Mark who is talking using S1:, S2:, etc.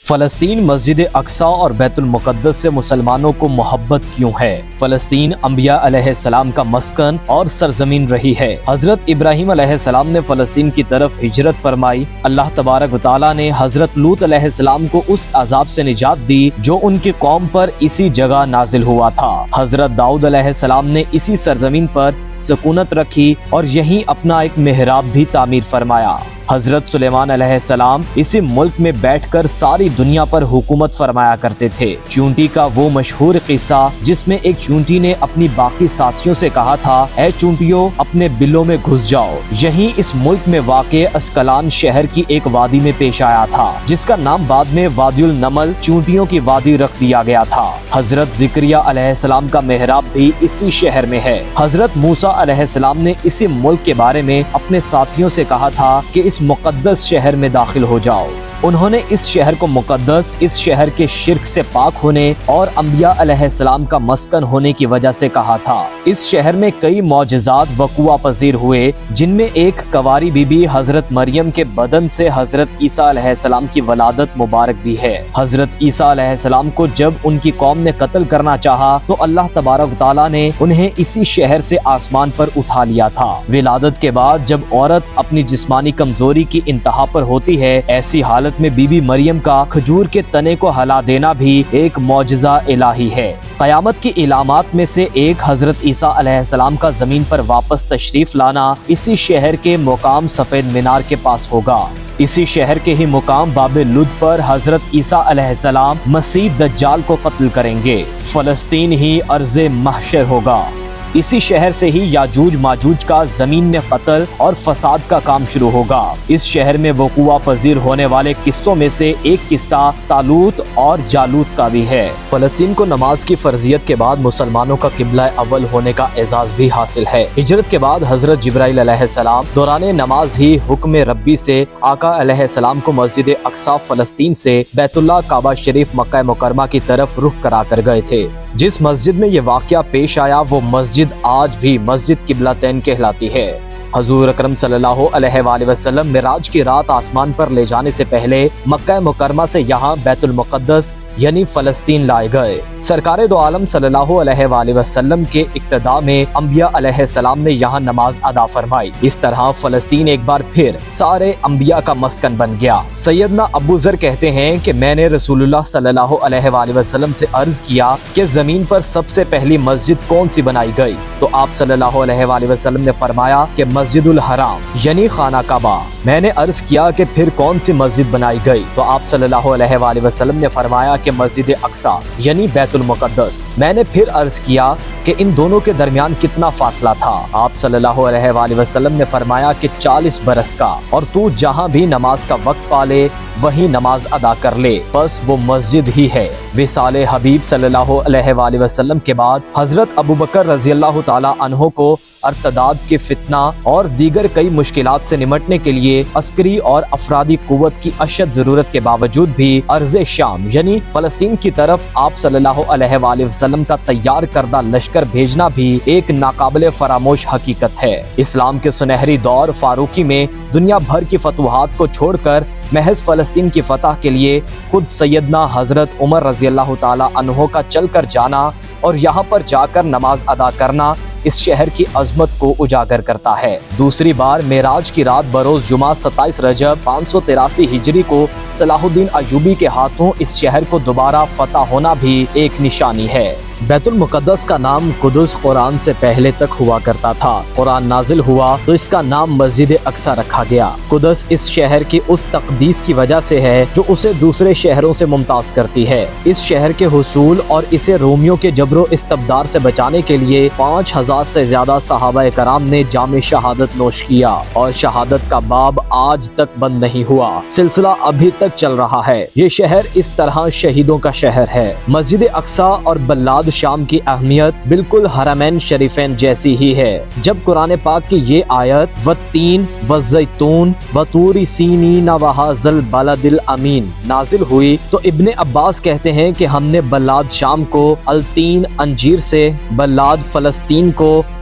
S1: فلسطین مسجد اقصی اور بیت المقدس سے مسلمانوں کو محبت کیوں ہے؟ فلسطین انبیاء علیہ السلام کا مسکن اور سرزمین رہی ہے۔ حضرت ابراہیم علیہ السلام نے فلسطین کی طرف ہجرت فرمائی۔ اللہ تبارک و تعالیٰ نے حضرت لوط علیہ السلام کو اس عذاب سے نجات دی جو ان کی قوم پر اسی جگہ نازل ہوا تھا۔ حضرت داؤد علیہ السلام نے اسی سرزمین پر سکونت رکھی اور یہیں اپنا ایک محراب بھی تعمیر فرمایا۔ حضرت سلیمان علیہ السلام اسی ملک میں بیٹھ کر ساری دنیا پر حکومت فرمایا کرتے تھے۔ چونٹی کا وہ مشہور قصہ جس میں ایک چونٹی نے اپنی باقی ساتھیوں سے کہا تھا، اے چونٹیوں اپنے بلوں میں گھس جاؤ، یہیں اس ملک میں واقع اسکلان شہر کی ایک وادی میں پیش آیا تھا جس کا نام بعد میں وادی النمل چونٹیوں کی وادی رکھ دیا گیا تھا۔ حضرت زکریہ علیہ السلام کا محراب بھی اسی شہر میں ہے۔ حضرت موسیٰ علیہ السلام نے اسی ملک کے بارے میں اپنے ساتھیوں سے کہا تھا کہ اس مقدس شہر میں داخل ہو جاؤ۔ انہوں نے اس شہر کو مقدس، اس شہر کے شرک سے پاک ہونے اور انبیاء علیہ السلام کا مسکن ہونے کی وجہ سے کہا تھا۔ اس شہر میں کئی معجزات وقوع پذیر ہوئے، جن میں ایک کنواری بی بی حضرت مریم کے بدن سے حضرت عیسیٰ علیہ السلام کی ولادت مبارک بھی ہے۔ حضرت عیسیٰ علیہ السلام کو جب ان کی قوم نے قتل کرنا چاہا تو اللہ تبارک و تعالیٰ نے انہیں اسی شہر سے آسمان پر اٹھا لیا تھا۔ ولادت کے بعد جب عورت اپنی جسمانی کمزوری کی انتہا پر ہوتی ہے، ایسی حالت میں بی بی مریم کا کھجور کے تنے کو ہلا دینا بھی ایک معجزہ الہی ہے۔ قیامت کی علامات میں سے ایک حضرت عیسیٰ علیہ السلام کا زمین پر واپس تشریف لانا اسی شہر کے مقام سفید مینار کے پاس ہوگا۔ اسی شہر کے ہی مقام باب لد پر حضرت عیسیٰ علیہ السلام مسیح دجال کو قتل کریں گے۔ فلسطین ہی ارض محشر ہوگا۔ اسی شہر سے ہی یاجوج ماجوج کا زمین میں قتل اور فساد کا کام شروع ہوگا۔ اس شہر میں وقوع پذیر ہونے والے قصوں میں سے ایک قصہ طالوت اور جالوت کا بھی ہے۔ فلسطین کو نماز کی فرضیت کے بعد مسلمانوں کا قبلہ اول ہونے کا اعزاز بھی حاصل ہے۔ ہجرت کے بعد حضرت جبرائیل علیہ السلام دوران نماز ہی حکم ربی سے آقا علیہ السلام کو مسجد اقصی فلسطین سے بیت اللہ کعبہ شریف مکہ مکرمہ کی طرف رخ کرا کر گئے تھے۔ جس مسجد میں یہ واقعہ پیش آیا وہ مسجد آج بھی مسجد قبلتین کہلاتی ہے۔ حضور اکرم صلی اللہ علیہ وآلہ وسلم معراج کی رات آسمان پر لے جانے سے پہلے مکہ مکرمہ سے یہاں بیت المقدس یعنی فلسطین لائے گئے۔ سرکار دو عالم صلی اللہ علیہ وآلہ وسلم کے اقتداء میں انبیاء علیہ السلام نے یہاں نماز ادا فرمائی۔ اس طرح فلسطین ایک بار پھر سارے انبیاء کا مسکن بن گیا۔ سیدنا ابو ذر کہتے ہیں کہ میں نے رسول اللہ صلی اللہ علیہ وآلہ وسلم سے عرض کیا کہ زمین پر سب سے پہلی مسجد کون سی بنائی گئی؟ تو آپ صلی اللہ علیہ وآلہ وسلم نے فرمایا کہ مسجد الحرام یعنی خانہ کعبہ۔ میں نے عرض کیا کہ پھر کون سی مسجد بنائی گئی؟ تو آپ صلی اللہ علیہ وآلہ وسلم نے فرمایا کہ مسجد اقصی یعنی بیت المقدس۔ میں نے پھر عرض کیا کہ ان دونوں کے درمیان کتنا فاصلہ تھا؟ آپ صلی اللہ علیہ وآلہ وسلم نے فرمایا کہ 40 برس کا، اور تو جہاں بھی نماز کا وقت پالے وہیں نماز ادا کر لے، بس وہ مسجد ہی ہے۔ وصال حبیب صلی اللہ علیہ وآلہ وسلم کے بعد حضرت ابوبکر رضی اللہ تعالی عنہ کو ارتداد کے فتنہ اور دیگر کئی مشکلات سے نمٹنے کے لیے عسکری اور افرادی قوت کی اشد ضرورت کے باوجود بھی ارض شام یعنی فلسطین کی طرف آپ صلی اللہ علیہ وآلہ وسلم کا تیار کردہ لشکر بھیجنا بھی ایک ناقابل فراموش حقیقت ہے۔ اسلام کے سنہری دور فاروقی میں دنیا بھر کی فتوحات کو چھوڑ کر محض فلسطین کی فتح کے لیے خود سیدنا حضرت عمر رضی اللہ تعالی عنہ کا چل کر جانا اور یہاں پر جا کر نماز ادا کرنا اس شہر کی عظمت کو اجاگر کرتا ہے۔ دوسری بار معراج کی رات بروز جمعہ 27 رجب 583 ہجری کو صلاح الدین ایوبی کے ہاتھوں اس شہر کو دوبارہ فتح ہونا بھی ایک نشانی ہے۔ بیت المقدس کا نام قدس قرآن سے پہلے تک ہوا کرتا تھا۔ قرآن نازل ہوا تو اس کا نام مسجد اقصی رکھا گیا۔ قدس اس شہر کی اس تقدیس کی وجہ سے ہے جو اسے دوسرے شہروں سے ممتاز کرتی ہے۔ اس شہر کے حصول اور اسے رومیوں کے جبر و استبداد سے بچانے کے لیے 5000 سے زیادہ صحابہ کرام نے جام شہادت نوش کیا، اور شہادت کا باب آج تک بند نہیں ہوا، سلسلہ ابھی تک چل رہا ہے۔ یہ شہر اس طرح شہیدوں کا شہر ہے۔ مسجد اقصی اور بلاد شام کی اہمیت بالکل حرمین شریفین جیسی ہی ہے۔ جب قرآن پاک کی یہ آیت والتین والزیتون وطور سینین وہذا البلد الامین نازل ہوئی تو ابن عباس کہتے ہیں کہ ہم نے بلاد شام کو التین انجیر سے، بلاد فلسطین کو